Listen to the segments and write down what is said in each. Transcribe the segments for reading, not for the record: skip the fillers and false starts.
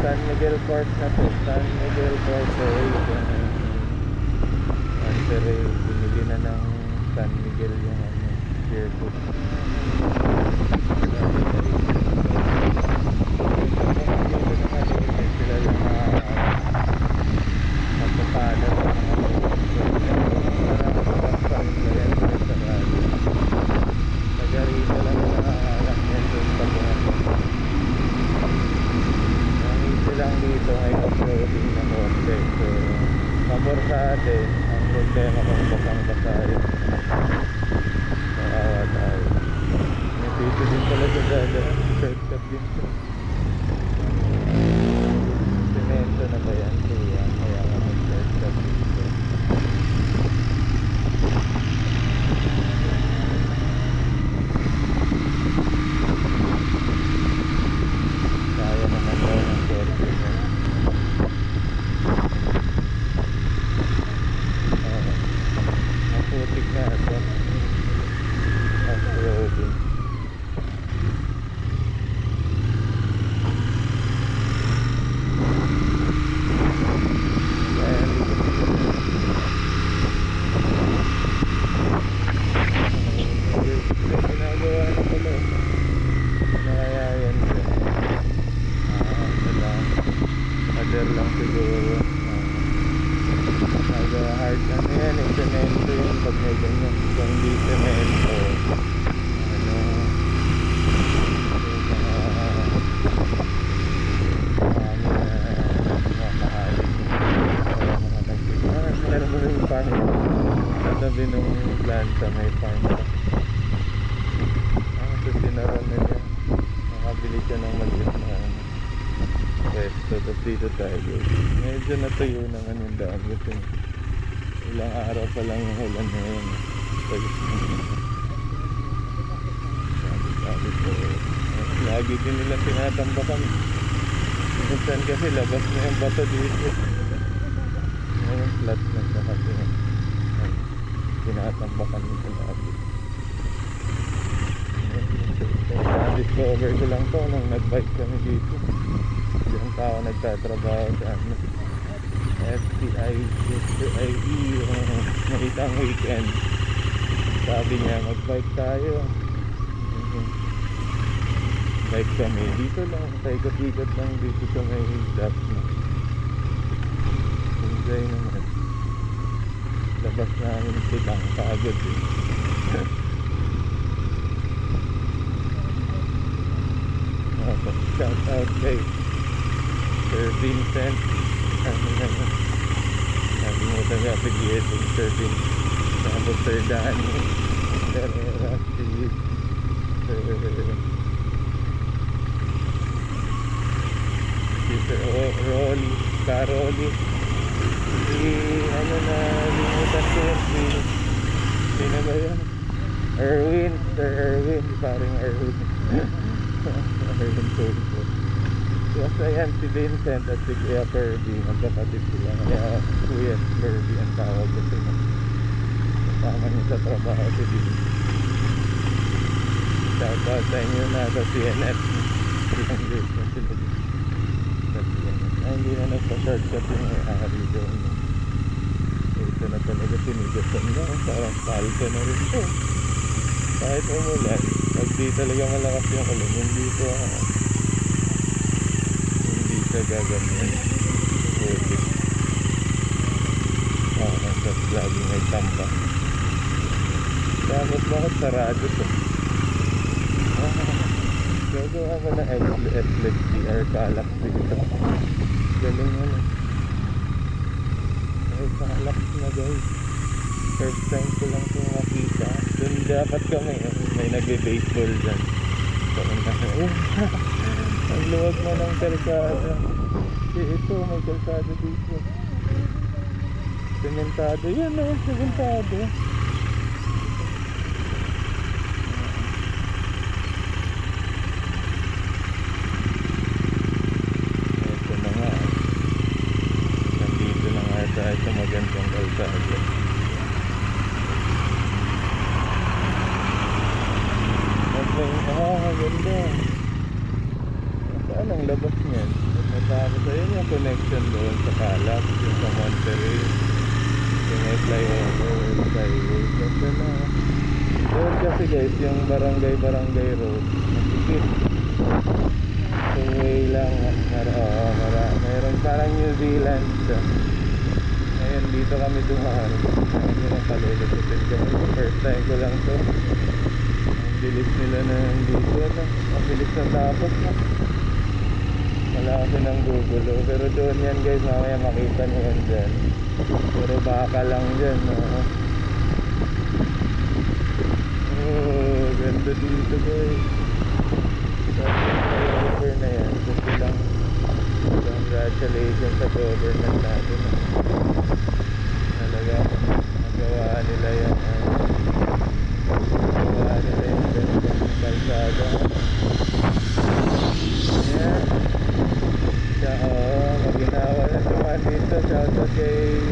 San Miguel Park na to. San Miguel Corporation. Monterey. Binili na ng San Miguel yung circuit. Sila yung magpapala sa Nagarito lang na alam niya doon sa mga lang dito ay off-roading na konti. So, pabor sa atin ang problema kung basang-basa yun. Maawa tayo. May dito din pala sa dada. Shortcut din siya. rider lang siguro. Hard ano yan eh, semento yun pag may ganyan. Kung di semento, ano, yung mga mahalin kaya mga nagsisimula. Meron mo rin farm sa tabi nung planta, may farm pa. So sinaran na niya, nakabili siya ng maliit na pwesto. Tapos dito tayo, medyo natuyo naman yung daan kasi ilang araw pa lang yung ulan na yun. Sabi ko, lagi din nila tinatambakan. Minsan kasi labas na yung bato dito. Ngayon flat na siya kasi tinatambakan nito lagi. Na-discover ko lang to nung nag-bike kami dito. Yung tao nagtatrabaho sa ano, FTIE, may isang weekend. Sabi niya mag-bike tayo. Bike kami dito lang, sa ikot-ikot lang dito sa may dap na. Enjoy naman. Labas namin silang kaagad eh. Shout out kay Sir Vincent. Sabi mo taga affiliated Sir Vincent. Tapos Sir Danny, Sir Rusty, Sir Rolly, Caroli. Ano na limutan ko yun, sino ba yun? Erwin, Sir Erwin, parang Erwin. Erwin Tulfo. So ayan, si Vincent at si Kuya Kirby, magkapatid sila. Kaya Kuya Kirby ang tawag kasi kasama niya sa trabaho si Vincent. Shout out sa inyo na sa CNF. Ilang years na sila sa CNF. Ay, hindi na nagpa-shortcut yung may-ari doon. Ito na talaga sinigasan na. Parang palto na rin ito. Kahit umulan, pag di talaga malakas yung ulan, hindi siya gaganyan. Buti. Tapos laging may tamba. Tapos bakit sarado ito? Gagawa ko ng SLXDR Calax dito. Galing mo na. Ay, Calax na guys. First time ko lang ito makita. Doon dapat kami, may nagbe-baseball dyan. So, ang luwag mo ng kalsada. Ito, may kalsada dito. Sementado. Yan o, sementado. Ito na nga. Nandito na nga tayo sa magandang kalsada. Ganda. Saan ang labas niyan? Natapos ayun yung connection doon sa Calax, yung sa Monterey, yung may flyover, skyway. Ganda na. Doon kasi guys, yung barangay road, masikip. Two-way lang. Mayroon parang New Zealand. Ngayon dito kami dumaan. Ayun yung palulututin kami. First time ko lang to. Bilis nila na dito na. Mabilis na tapos na. Wala kasi ng gugulo. Pero doon yan guys, mamaya makita nyo yan dyan. Pero baka lang dyan. Oh, ganda dito guys. Over na yan. Gusto lang. Congratulations sa government natin. Talaga nagawa nila yan. Nagawa nila yung kalsada. Ayan. Maginawa na naman dito. Shoutout kay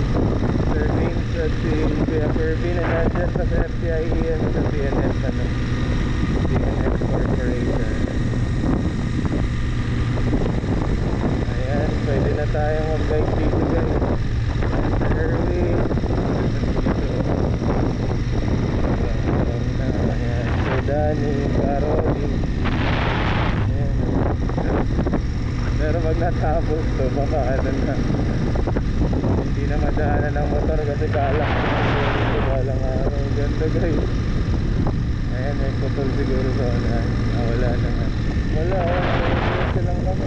Sir James at si Kuya Kirby na nandyan sa FTIE sa CNF CNF Corporation. Ayan, pwede na tayong mag-bike dito guys. Early ayan, Sir Danny, Caroli. Ayan. Pero pag natama tapos to baka ano na, hindi na madaanan ng motor kasi kalang araw. Ganda guys. Ayan, may putol siguro sa unahan. Wala na nga. Wala, diretso lang kami.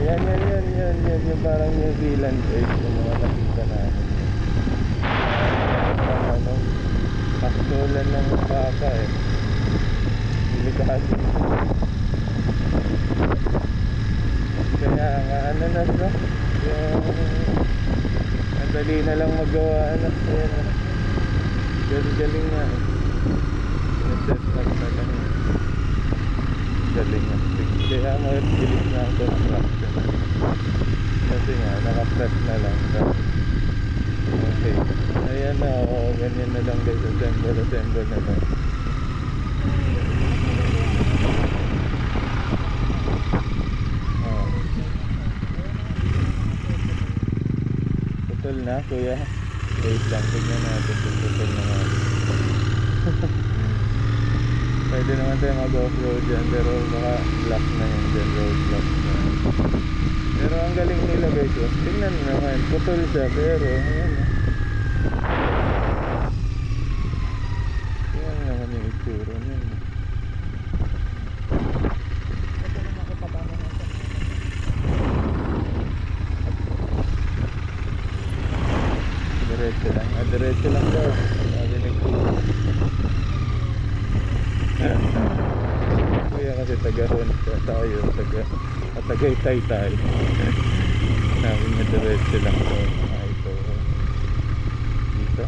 Yan yung parang New Zealand guys, yung mga nakita namin. Ano, pastulan ng baka eh. Delikado. Kaya nga ano na bro, yung madali na lang magawa ano. Ayan, galing nga. Set up na lang. Galing nga. Kaya bilis na ang construction. Kasi nga, naka-prep na lang. Okay. Ayan na, ganyan na lang guys. Assemble na lang. Putol na, kuya. Wait lang, tignan natin kung putol na nga. Pwede naman tayo mag-off-road dyan, pero baka block na yun dyan, road block na. Pero ang galing nila guys, oh. Tingnan naman, putol siya, pero ayan oh. Tingnan naman yung itsura niyan. Diretso lang daw. Kuya kasi taga-Hon tayo, Tagaytay tayo. Sabi niya diretso lang daw. Ito. Dito?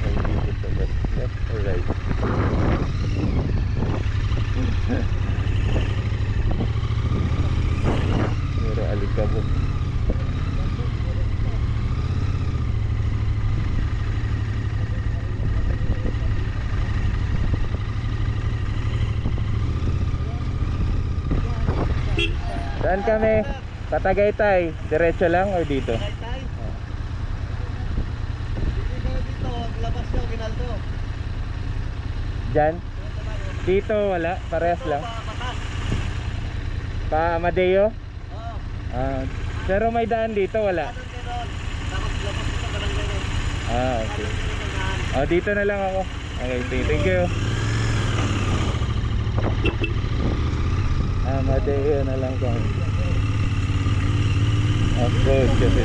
Ay dito sa left or right? Pero alikabok. Saan kami? Tatagaytay. Diretso lang o dito? Tagaytay. Dito, labas yung Ginaldo. Diyan? Dito wala? Parehas lang? Pa Amadeo? Oo. Pero may daan dito wala? Tapos labas dito, barangay rin. Okay. Dito na lang ako. Okay, thank you. Amadeo na lang kami. Off-road kasi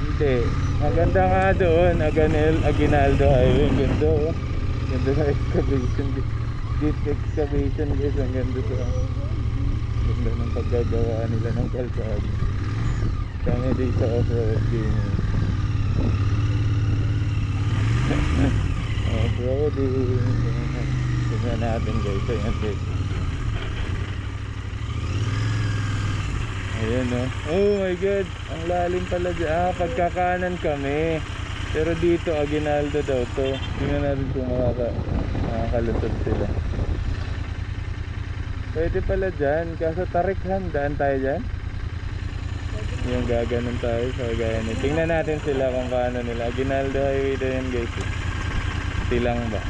hindi. Maganda nga doon, Aguinaldo Highway. Ang ganda oh. Ganda sa excavation. Deep excavation guys. Ang ganda sa ganda ng paggagawa nila ng kalsada. Kami dito off-road din. Off-road din. Tingnan natin guys. Ayan guys. Ayan oh. Oh my god. Ang lalim pala dyan. Pagkakanan kami. Pero dito Aguinaldo daw to. Tingnan natin kung makakalusot sila. Pwede pala dyan. Kaso Tarikhan. Daan tayo dyan. Yung gaganon tayo sa gaya nito. Tingnan natin sila kung paano nila. Aguinaldo Highway daw yan guys. Tilang ba?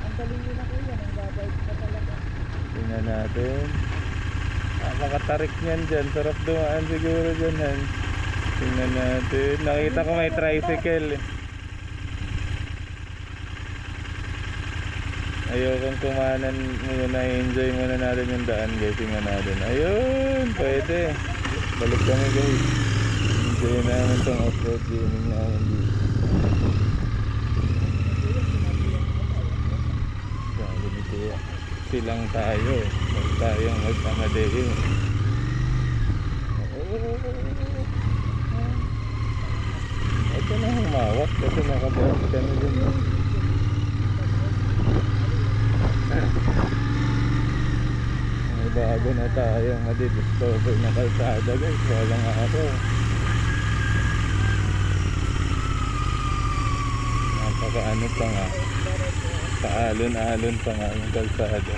Ang galing nila ko yan. Ang babay pa talaga. Tingnan natin. Makatarik niyan dyan. Sarap dumaan siguro dyan. Han. Tingnan natin. Nakita ko may tricycle eh. Ayokong kumanan muna. Enjoy muna natin yung daan guys. Tingnan natin. Ayun. Pwede. Balik kami guys. Enjoy namin itong off-road gaming namin dito. Sabi ni Kuya, silang tayo. Huwag tayong magpamadali. Huwag ka na humawak kasi nakabuhat ka na dun. May bago na tayong madidiscover na kalsada guys. Walang araw. Napakaano pa nga. Paalon-alon pa nga yung kalsada.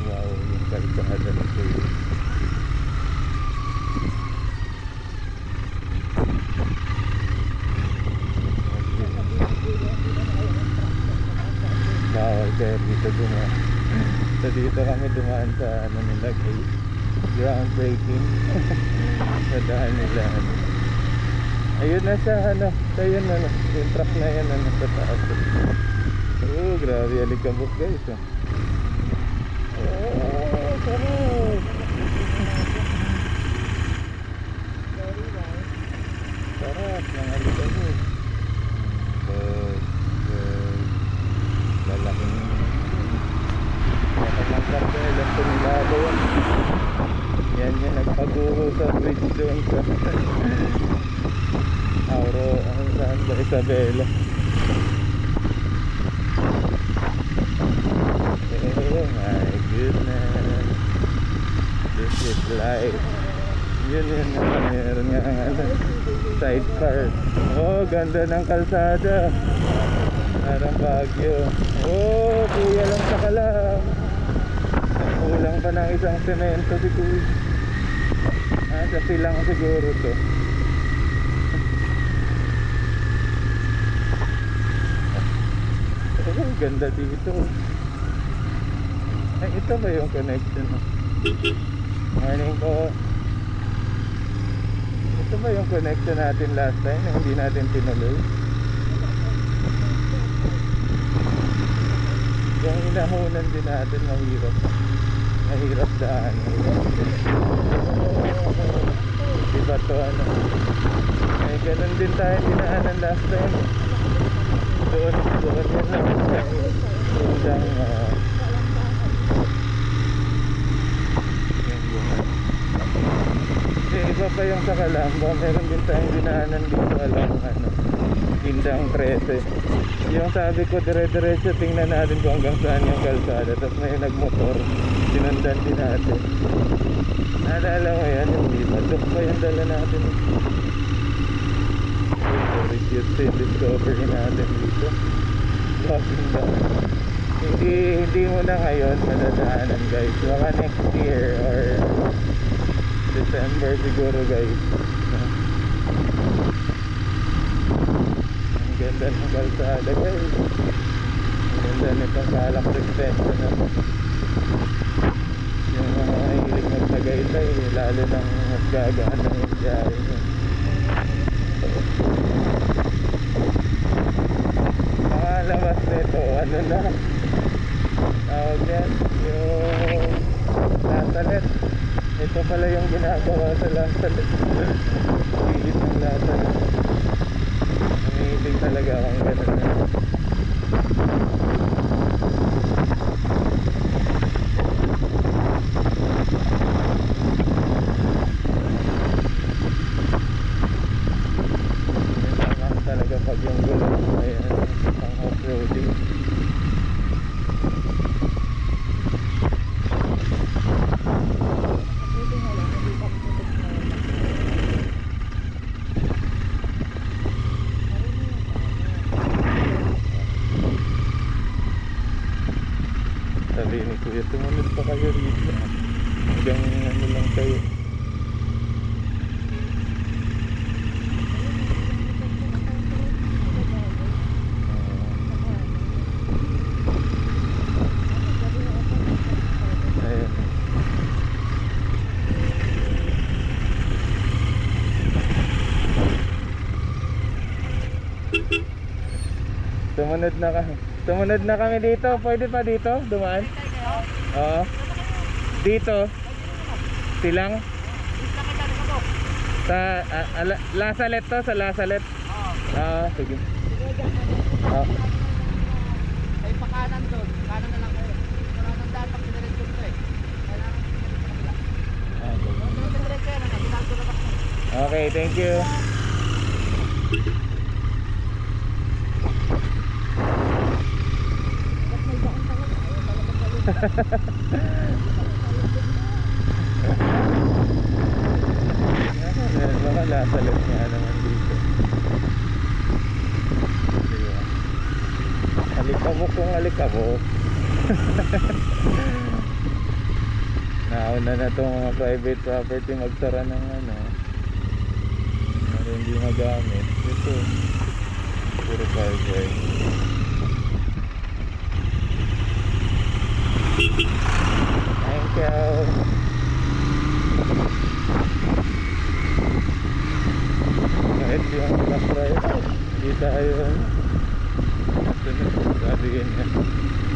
Wow, yung kalsada na po yun. dumaan. So dito kami dumaan sa ano nila guys, groundbreaking. Sa daan nila ano. Ayun na siya ano, so yun ano, yung truck na yan ano sa taas. Oh, grabe alikabok guys oh. Oh, sarap. Sarap ng alikabok. Lalaking nakalangkar ko nila tumilado yan yan nagpaguro sa bridge doon sa Auro ang saan ba Isabela. Oh my goodness, this is life. Yun meron nga ano, sidecar. Oh ganda ng kalsada, parang Baguio. Oh kuya lang sa kalam, kulang pa ng isang semento si kuya. Sa silang siguro to. Oh ganda dito. Ay ito ba yung connection? Morning po. Ito ba yung connection natin last time na hindi natin tinuloy? Yung inahunan din natin mahirap daan. Diba to ano? Ay ganun din tayo dinaanan last time. Doon yun lang hindang iba pa yung sa Calamba, meron din tayong dinaanan dito alam ano, hindang 13. Yung sabi ko dire-diretso tingnan natin kung hanggang saan yung kalsada, tapos may nagmotor sinundan din natin. Naalala mo yan yung dito, duk pa yung dala natin. Reduce yung discovery natin dito, walking down. Hindi mo na ngayon madadaanan guys, baka next year or December siguro guys. Ang ganda ng kalsada guys, ang ganda nitong Calak Extension na. Yung mga mahilig magtagaytay lalo nang mas gagaan ng biyahe nyo. Mga labas nito ano na tawag yan, yung Lasalet. Ito pala yung ginagawa sa Lasalet. Higit ng Lasalet. Amazing talaga akong ganun na. Yan lang talaga pag yung gulong ay pang off-roading. Sabi ni kuya, tumunod pa kayo rito hanggang ano lang kayo. Ayun. Tumunod na kami dito. Pwede pa dito dumaan? Oo. Dito silang sa Lasalet to, sa Lasalet. Oo, sige. Oo. Ay pakanan doon, kanan na lang kayo. Wala nang daan pag diretso ko eh. Okay, thank you. Baka Lasalet nga naman dito. Diba? Alikabok kung alikabok. Nauna na itong mga private property magsara ng ano, hindi magamit. Ito puro private. Pacquiao. Kahit yung Black Friday, hindi tayo nasunod. Sabihin niya,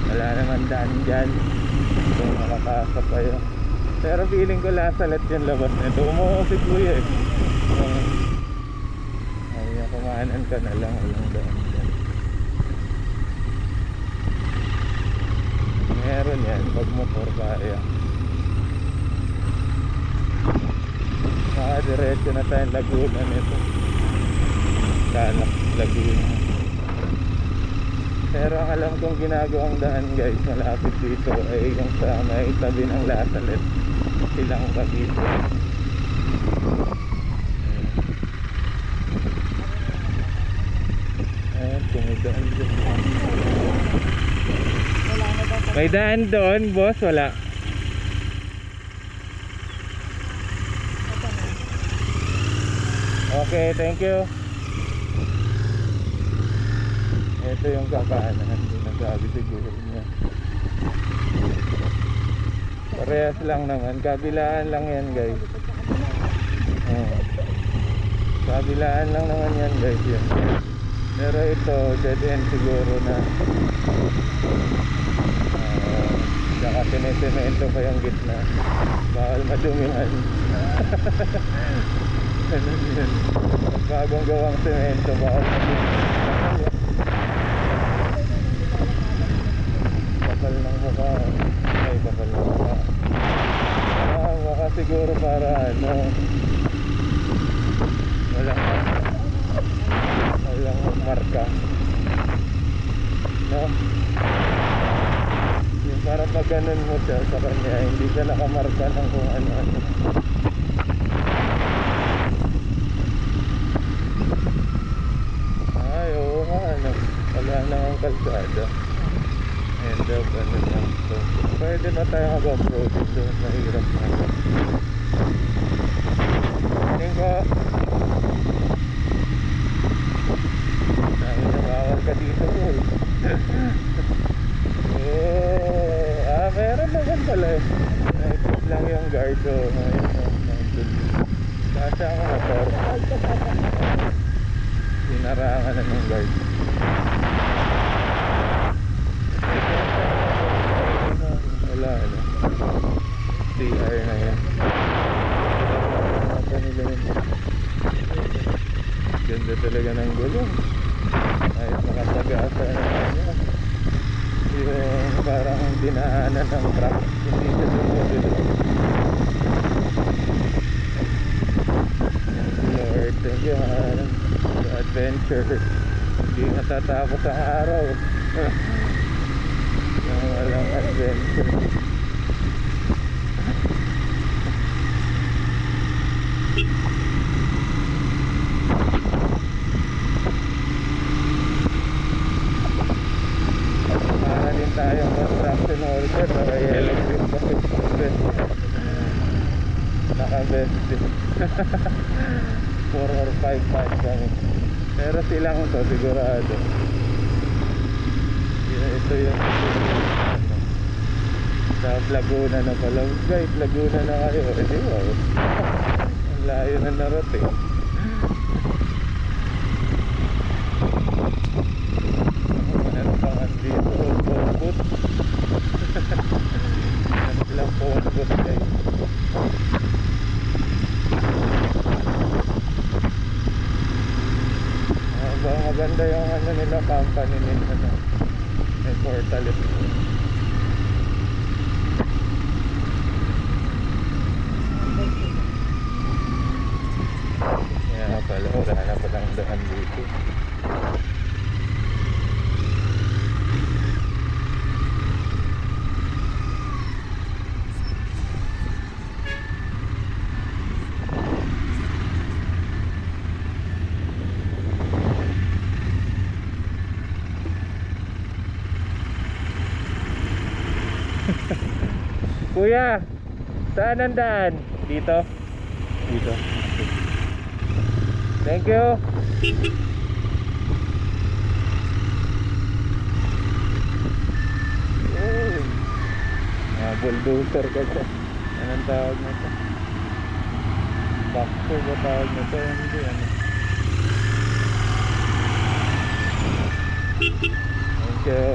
wala naman daan dyan kung makakasa pa yun. Pero feeling ko lasalat yung labas nito. Umuho si kuya eh. Ay, kumanan ka na lang. Walang daan dyan. Meron yan pag motor kaya. Diretso na tayong Laguna nito. Danak, Laguna. Pero ang alam kong ginagawang daan guys malapit dito ay yung sa may tabi ng Lasalet, Silang Cavite. Ayan, tumidaan dyan. May daan doon boss? Wala. Okay, thank you. Ito yung kakaanan. Sinasabi siguro niya. Parehas lang naman. Kabilaan lang yan guys. Kabilaan lang naman yan guys. Yan. Pero ito, dead end siguro na. Saka sinesemento pa yung gitna. Bawal madumihan. Ganun yun. Bagong gawang semento, bawal madumihan. Kapal ng mukha. Ay, kapal ng mukha. Baka siguro para ano, walang marka. No? Yung para pag ganun mo siya sa kanya, hindi siya nakamarka ng kung ano-ano. Ay, oo nga, ano. Wala nang kalsada. End up, ano lang. So, pwede na tayo mag-off-road dito. Mahirap na. Tingin ko, sabi na bawal ka dito po eh. Meron naman pala eh. Naipit lang yung guard o kasi ako motor. Sinarangan na ng guard. Wala ano. CR na yan. Apa nila yun. Ganda talaga ng gulong. Kahit makapag-asa na yan. Yung parang dinaanan ng truck. Hindi siya sumusunod. Lord, thank you sa adventure. Hindi natatapos ang araw. Yung walang adventure. Tayong construction worker para yellow green kasi naka-best 4 or 5 months kami pero silang to sigurado. Ito yung sa Laguna na pala guys. Laguna na kayo di ba? Ang layo na narating. Meron pang andito phone ano silang phone booth guys. Maganda yung ano nila company nila may portal ito. Kaya pala wala na palang daan dito. Kuya, saan ang daan? Dito? Dito. Thank you. bulldozer ka dyan. Anong tawag na ito? Backhoe ba tawag na ito? Hindi ano. Okay.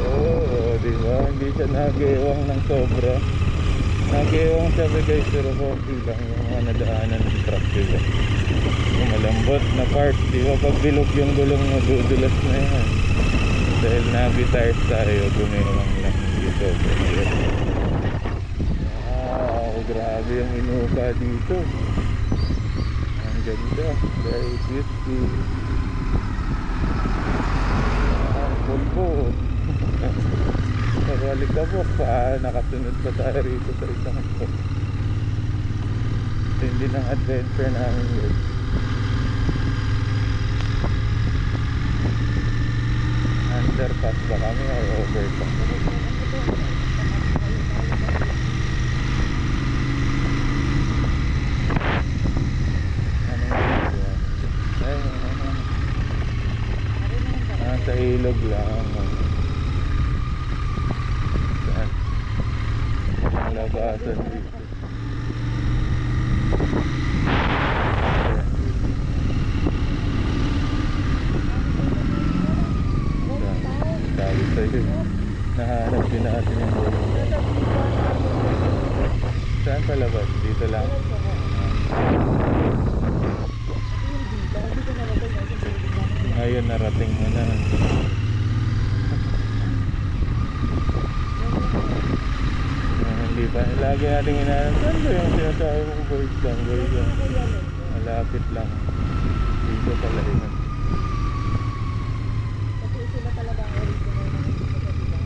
Oo, diba? Hindi siya nag-iwang ng sobra. Nag-iwang siya guys, pero konti lang yung mga nadaanan ng truck diba? Yung malambot na part, diba? Pag bilog yung gulong mo, dudulas na yan. Dahil nabi-tires tayo, gumiwang lang dito. Wow, grabe yung inuka dito. Ang ganda, very beautiful. Pulpo. Pagwalik ka po pa, nakasunod pa tayo rito sa isang ito. Hindi ng adventure namin yun. Underpass ba kami or overpass? Sa ilog lang. Saan? Ang labasan dito. Sabi sa'yo, nahanap din natin yung gulong. Saan palabas? Dito lang. Ngayon narating mo na. Hindi pa. Lagi nating inaanap. Saan ba yung sinasabi mong boys lang? Boys lang. Malapit lang. Dito pala yun. Kasi sila talaga ang original na dito sa bilang.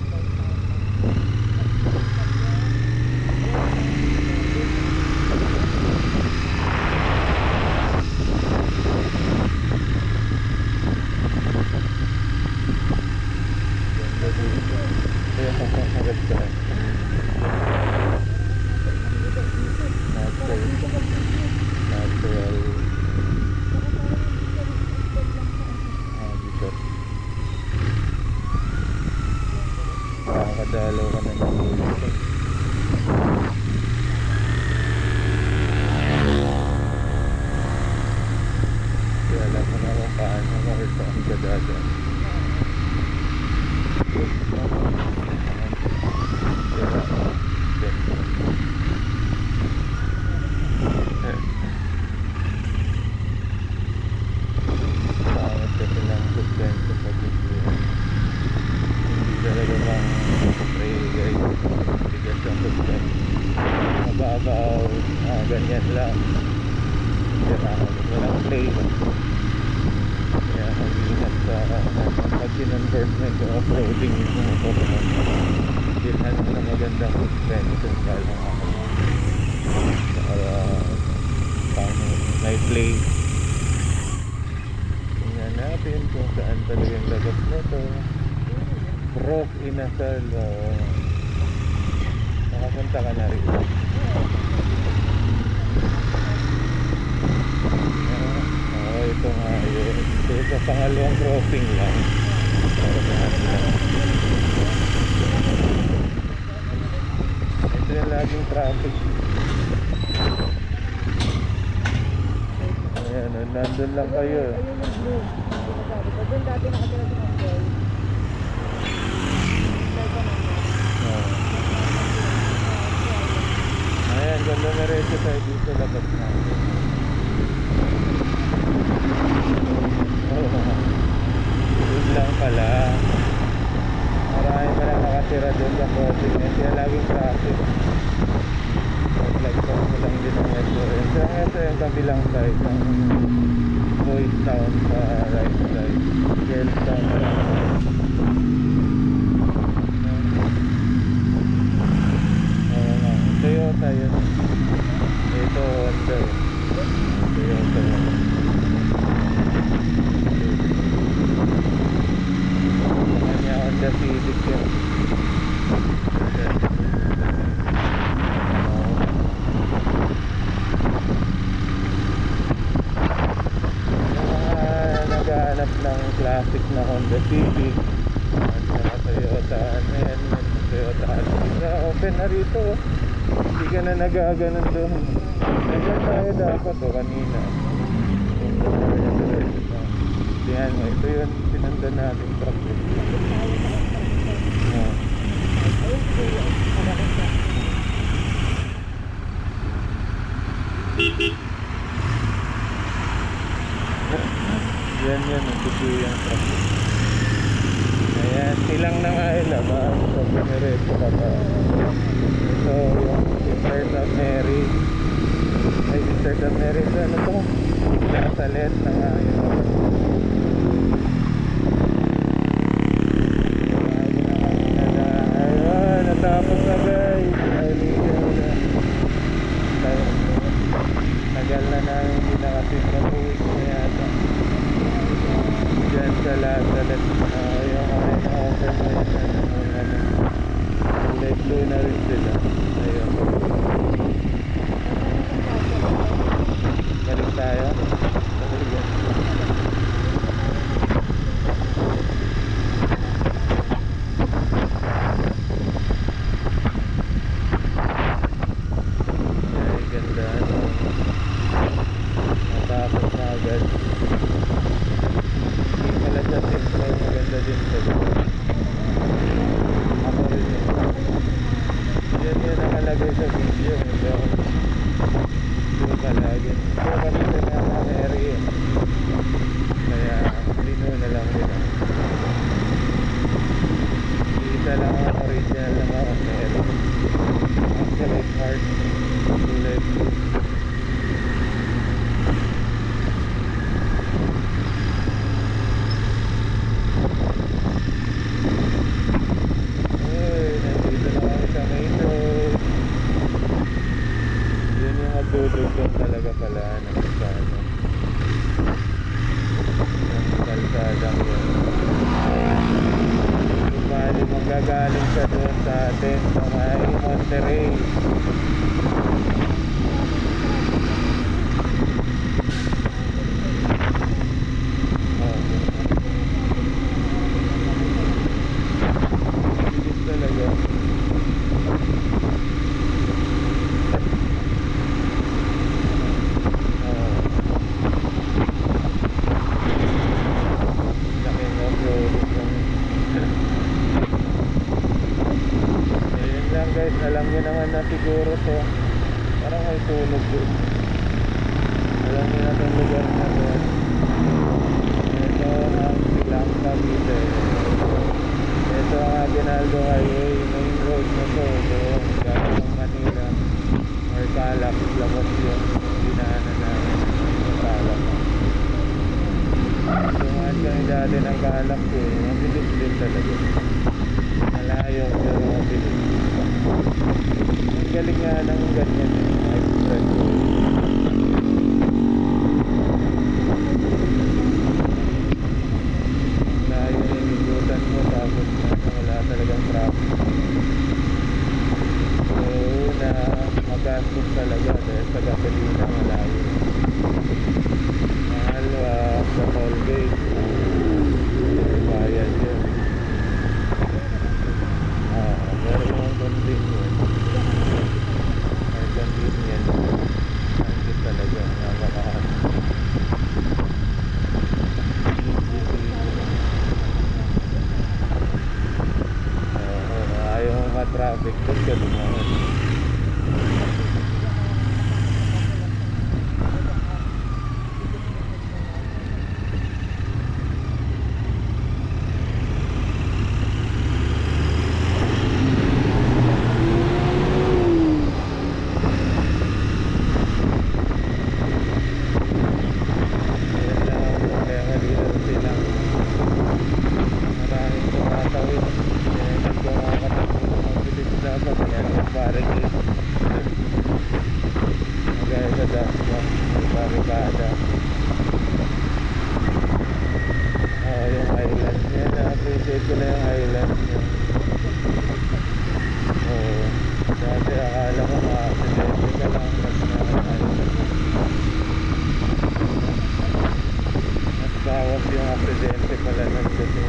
Nakakadalaw ka na ng ulit. Kaya alam mo na kung paano or saan ka dadaan. Pangit kasi lang suspenso sa bigyan. Hindi talaga bang trail guys. Bigas ang suspenso. Mababaw, ganyan lang. Walang trail. Kaya mag-ingat sa pag kinonvert mo ito off-roading yung motor mo. Bilhan mo na magandang suspension para pang may play. Tingnan natin kung saan talagang labas na ito. Prof Inasal. Nakapunta ka na rin. Ito nga yun. So sa pangalawang crossing lang. Ito yung laging traffic. Ayan, nandun lang kayo. Ayun yung blue. Doon dati nakatira si Mangol. Ayan, ganda na rin tayo dito. Labas natin. Yun lang pala. Marami pa lang nakatira doon sa crossing. Kaya laging traffic. Mag-lagpas mo lang din ang metro. Ito yung kabilang side ng Boys Town sa right side. Girls Town sa right side. Toyota yun. Ito Honda. Toyota yun. Honda Civic yun. Naghahanap ng classic na Honda Civic at saka Toyota. Ano yan? Toyota Altis. Open na rito. Hindi ka na nagaganon doon. Nandiyan tayo dapat kanina. Yan, ito yun. Sinundan natin truck. Yan, nagtutuyo yung truck. Ayan, silang na nga ilabas. So, pumireto ka pa. So, yung Sister of Mary. Ay, Sister of Mary. So, ano to? Nakasalit na nga yun. Ayun, natapos na guys. Tagal na namin hindi nakasimpatuwik na yata. Diyan sa Lazaret. Yung open na yun. Kulay blue na rin sila. Ayun. Balik tayo. Ay, ganda. Natapos na agad. Hindi pala siya simple. Maganda din pala. Ako rin yun. Yan yung nakalagay sa video. Ito palagi. Ito kanina nga mga Mary. Kaya lino na lang din. Kita lang ang original na mga Mary. Absolute heart. Kulay blue. Dudugtong talaga pala ng kalsada. Yung kalsadang yun. Bali magagaling ka doon sa atin sa may Monterey. Bilis talaga. Guys, alam nyo naman na siguro to. Parang may tunog doon. Alam nyo na itong lugar na doon. Ito ang Silang Cavite. Ito ang Aguinaldo Highway. Main road na to. Doon, galing ng Manila or Calak, Lagos yun. Dinaanan namin yung Calak. Tumaan kami dati ng Calak eh. Mabilis din talaga. Malayo pero mabilis. Ang galing nga ng ganyan yung expressway. Layo na yung igutan mo tapos wala talagang traffic. So na magastos talaga dahil sa gasolina malayo. Mahal sa toll gate. Bayad yun. Pero yung convenience ay convenient. Nandito talaga nakakahan. Ayaw mo ma-traffic doon ka lumahan. Yung island niya, na-appreciate ko na yung island niya. Dati akala ko ma-accidente ka lang pag na-island. Mas bawas yung aksidente pala ng kasi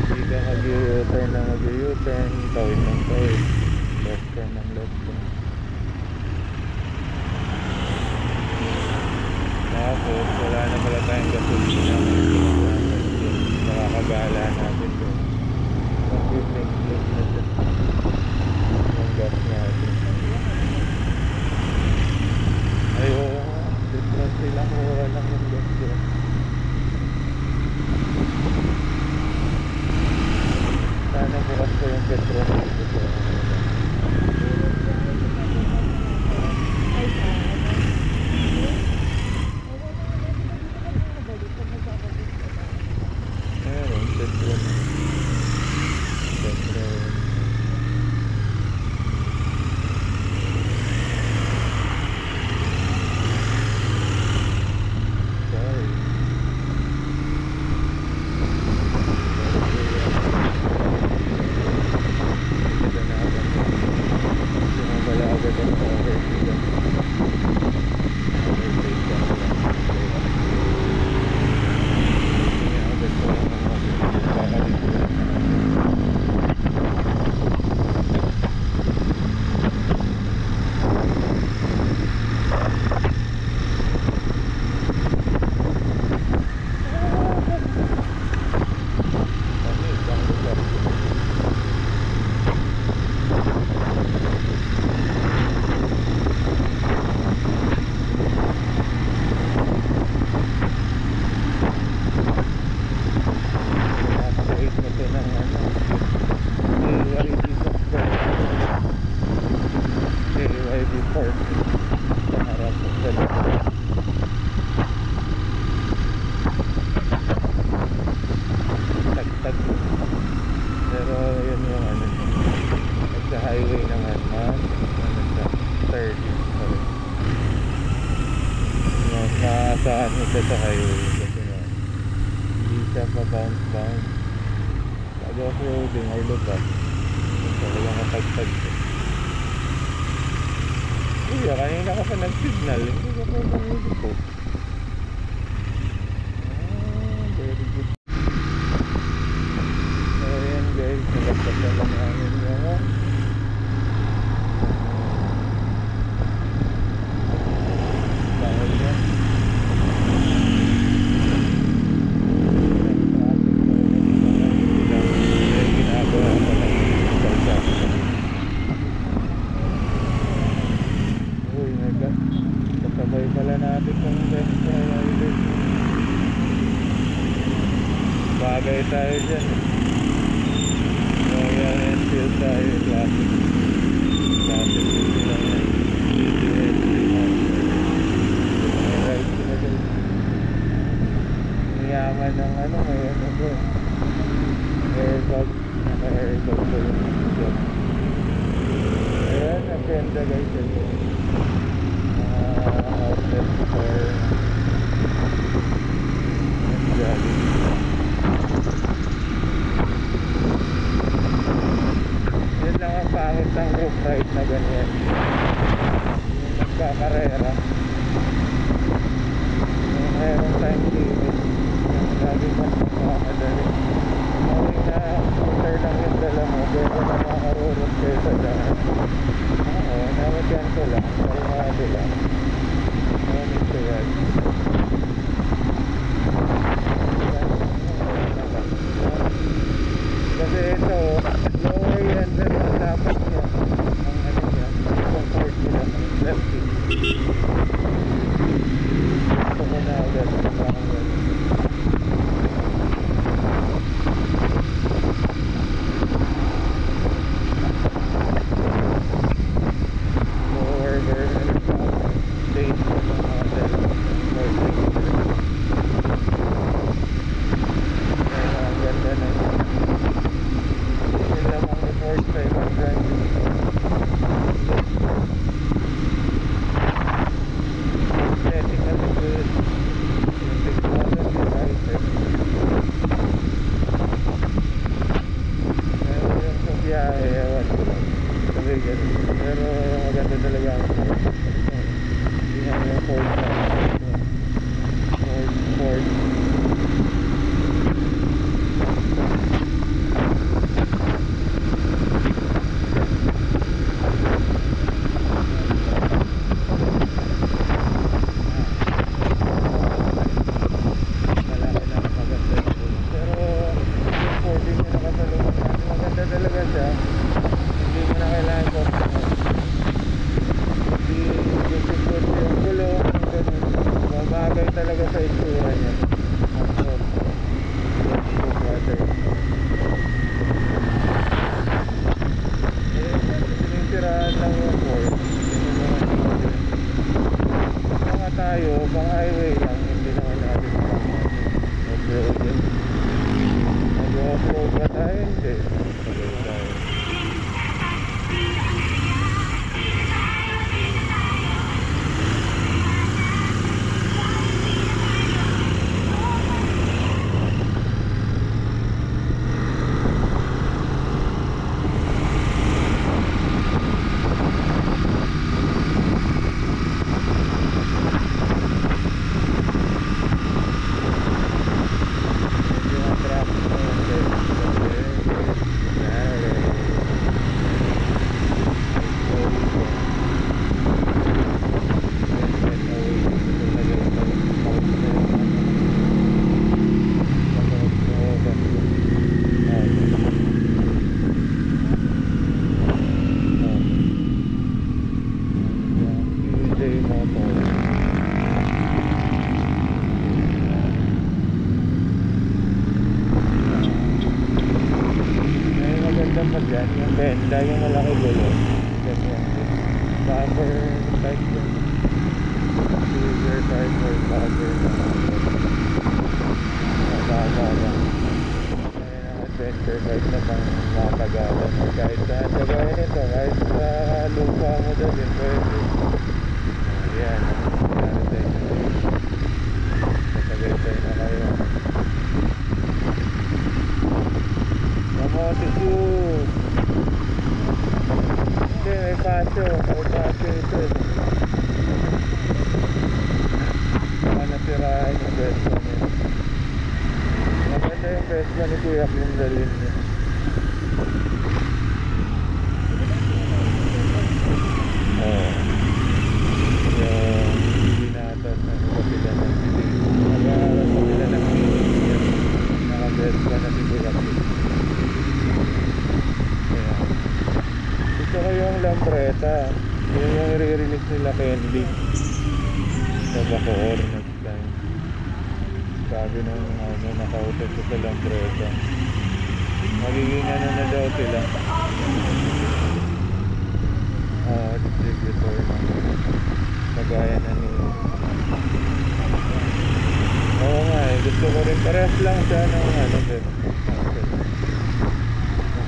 Hindi ka mag-u-turn na mag-u-turn, tawid ng tawid, left turn ng left turn. Tapos wala na pala tayong gasolina, nakakagala natin doon. Mag-u-think na siya yung gas natin. Ay oo, different sila, mura lang yung gas doon. Sana bukas ko yung petrol dito. Meron, petrol. Petrol. Sorry. Saan ito sa highway kasi nga hindi siya pa-bounce pag off-roading or lupa talagang matagtag siya. Kuya, kanina ka pa nag-signal, hindi ka pa nangili ko. Very good. So ayan guys, nagagpas na lang namin yung bawal niya. Kasabay pala natin kung best rider. Bagay tayo dyan. Royal Enfield tayo, classic. Classic hindi lang yan. Ride sila guys. Niyaman ng ano, may ano ko. Airbag. Naka-airbag ko yung job. Ayan, ang ganda guys. Outlet store and jogging. Yun lang ang pangit ng group ride na ganyan, yung nagkakarera, yung mayroong time limit, yung lagi mas makakadali. Knowing na scooter lang yung dala mo, pero na makarurot kayo sa daan. Oo, namagyan ko lang, kalmado lang. Morning to yan. Kasi ito, lower yan, pero ang dapat niya, ang ano niya, dyan. Mag-off-road ba tayo? Hindi. Tagay tayo. Yan, yung benda, yung malaki gulo. Ganyan. Cover type yun. Silver type or cover na mababa lang. Ayun ang adventure bike na pang matagalan. Kahit saan gagawin ito, kahit sa lupa mo doon din pwede. Ayan, natin sa inyo. Matagay na kayo. Mamotisu! Hindi, may pasyo ito. Baka nasiraan yung Vespa niya. Maganda yung Vespa ni Kuya yung dalhin niya. Yung binatas na kapila ng nag-aaral kapila ng naka-Vespa na si Kuya. Gusto ko yung Lambretta. Yun yung i-release nila Candy sa Bacoor next time. Sabi nung nakautot ko sa Lambretta, magiging ano na daw sila, distributor na kagaya na ni oo nga eh, gusto ko rin parehas lang siya ng ano din.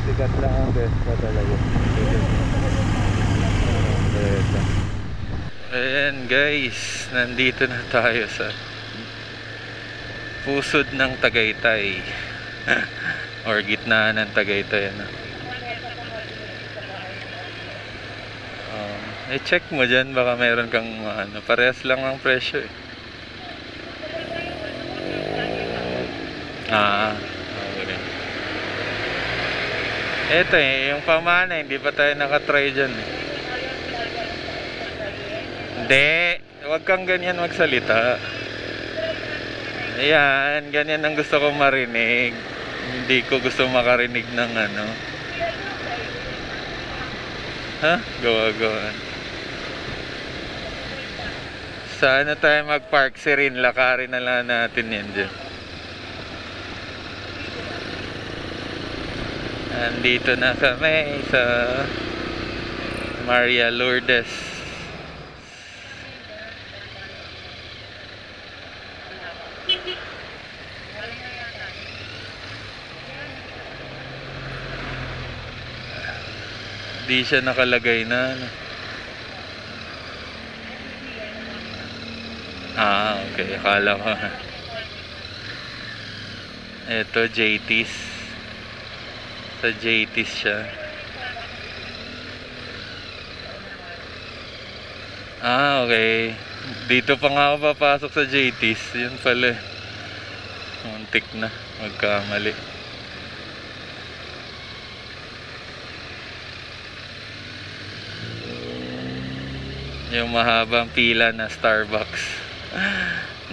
Sikat lang ang Vespa talaga. Ayan guys, nandito na tayo sa pusod ng Tagaytay or gitnaan ng Tagaytay ano. I-check mo dyan, baka meron kang ano, parehas lang ang presyo eh. Okay. Eto eh, yung pamana, hindi pa tayo nakatry dyan eh. Hindi, huwag kang ganyan magsalita. Ayan, ganyan ang gusto ko marinig. Hindi ko gusto makarinig ng ano. Ha? Gawa-gawa. Saan na tayo mag-park? Sirin, lakarin na lang natin yan dyan. Andito na kami sa Maria Lourdes. Di siya nakalagay na ano. Okay, akala ko ito JT's. Sa JT's siya. Okay. Dito pa nga ako papasok sa JT's. Yun pala. Muntik na. Magkamali. Yung mahabang pila na Starbucks.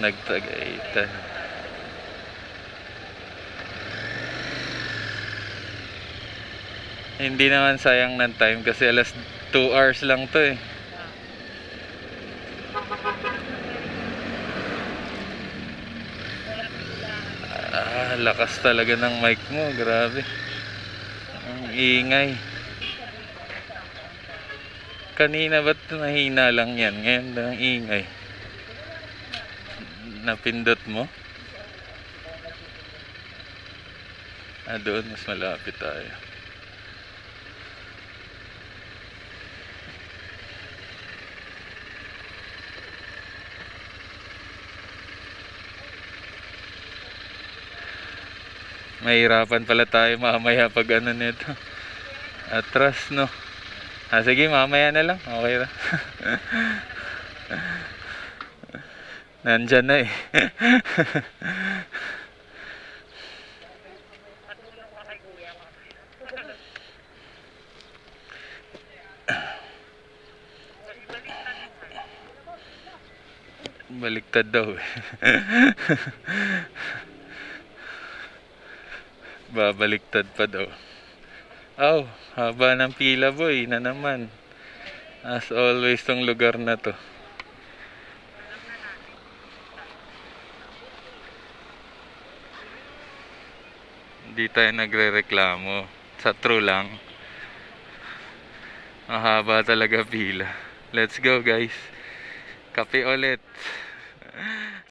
Nagtagaytan. Hindi naman sayang ng time kasi alas 2 hours lang to eh. Lakas talaga ng mic mo, grabe. Ang ingay. Kanina ba't mahina lang yan? Ngayon ang ingay. Napindot mo? Doon mas malapit tayo. Mahirapan pala tayo mamaya pag ano nito. Atras, no? Sige, mamaya na lang. Okay na. Nandyan na eh. Baliktad daw eh. Babaliktad pa daw. Haba ng pila boy na naman. As always tong lugar na to. Hindi tayo nagre-reklamo. Sa true lang. Mahaba talaga pila. Let's go guys. Kape ulit.